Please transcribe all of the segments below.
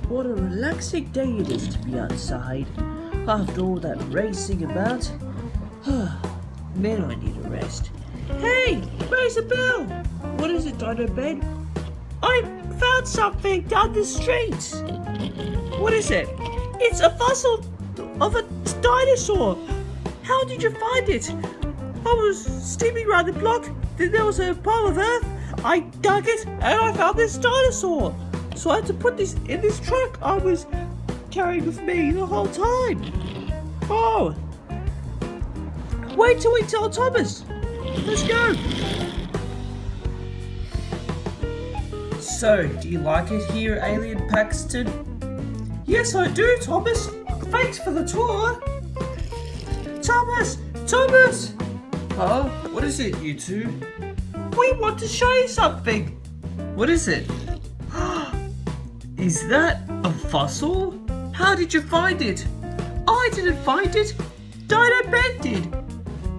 What a relaxing day it is to be outside. After all that racing about. Man, I need a rest. Hey, where's the bell? What is it, Dino Ben? I found something down the street. What is it? It's a fossil of a dinosaur. How did you find it? I was steaming around the block, then there was a pile of earth. I dug it and I found this dinosaur. So I had to put this in this truck I was carrying with me the whole time. Oh. Wait till we tell Thomas. Let's go. So, do you like it here, Alien Paxton? Yes, I do, Thomas. Thanks for the tour. Thomas! Thomas! Huh? What is it, you two? We want to show you something. What is it? Is that a fossil? How did you find it? I didn't find it. Dino Ben did.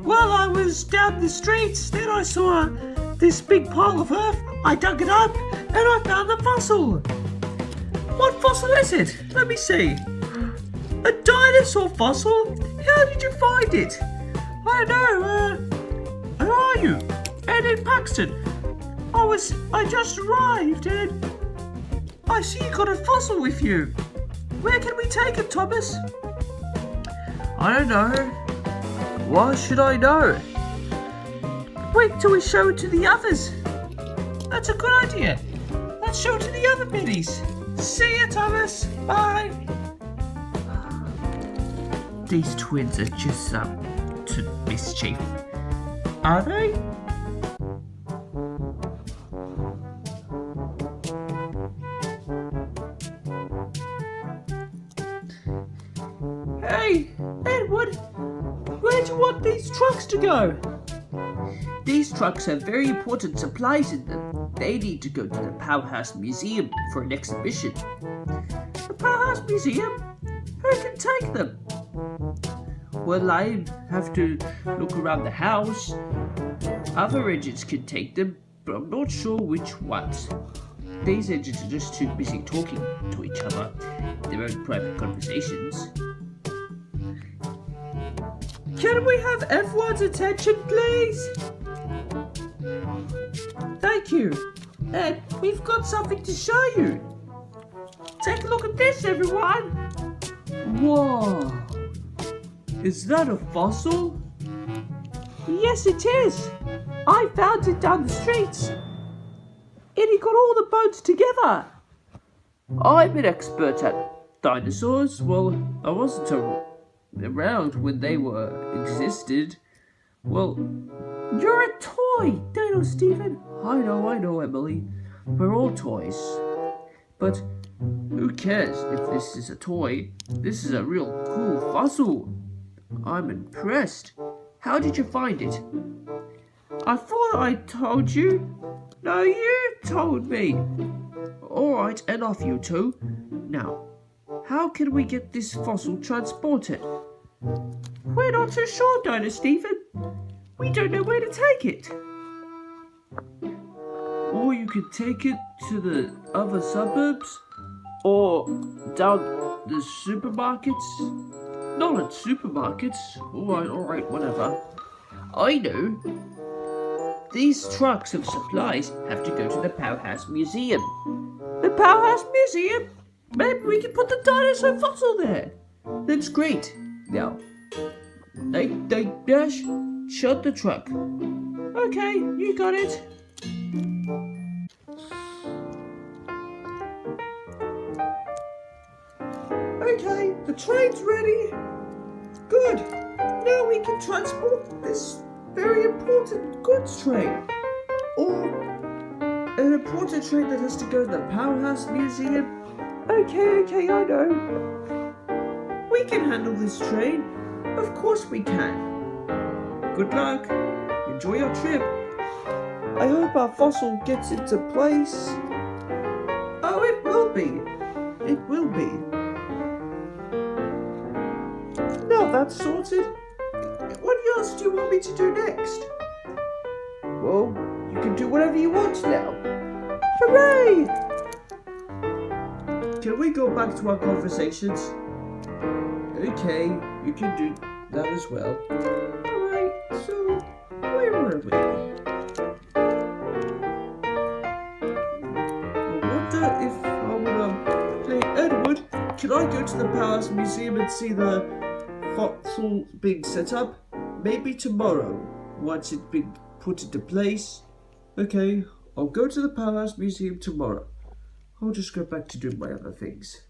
Well, I was down the streets, then I saw this big pile of earth. I dug it up and I found the fossil. What fossil is it? Let me see. A dinosaur fossil? How did you find it? I don't know. Who are you? Alien Paxton. I just arrived and I see you got a fossil with you. Where can we take it, Thomas? I don't know. Why should I know? Wait till we show it to the others. That's a good idea. Let's show it to the other minis. See ya, Thomas. Bye. These twins are just up to mischief. Are they? Hey, Edward, where do you want these trucks to go? These trucks have very important supplies in them. They need to go to the Powerhouse Museum for an exhibition. The Powerhouse Museum? Who can take them? Well, I have to look around the house. Other agents can take them, but I'm not sure which ones. These agents are just too busy talking to each other, their own private conversations. Can we have everyone's attention, please? Thank you. And we've got something to show you. Take a look at this, everyone. Whoa. Is that a fossil? Yes, it is. I found it down the streets. And it got all the bones together. I'm an expert at dinosaurs. Well, I wasn't around when they existed. Well, you're a toy, Dino Stephen. I know, Emily. We're all toys. But who cares if this is a toy? This is a real cool fossil. I'm impressed. How did you find it? I thought I told you. No, you told me. Alright, enough you two. Now, how can we get this fossil transported? We're not too sure, Dino Stephen. We don't know where to take it. Or you could take it to the other suburbs, or down the supermarkets. Not at supermarkets. Alright, whatever. I know. These trucks of supplies have to go to the Powerhouse Museum. The Powerhouse Museum? Maybe we can put the dinosaur fossil there. That's great. Now, Dash, shut the truck. Okay, you got it. Okay, the train's ready. Good. Now we can transport this very important goods train. Or an important train that has to go to the Powerhouse Museum. Okay, I know. We can handle this train. Of course we can. Good luck. Enjoy your trip. I hope our fossil gets into place. Oh, it will be. It will be. Now that's sorted. What else do you want me to do next? Well, you can do whatever you want now. Hooray! can we go back to our conversations? Okay, you can do that as well. Alright, so where were we? I wonder if I would hey Edward, can I go to the Palace Museum and see the fossil being set up? Maybe tomorrow, once it's been put into place. Okay, I'll go to the Palace Museum tomorrow. I'll just go back to do my other things.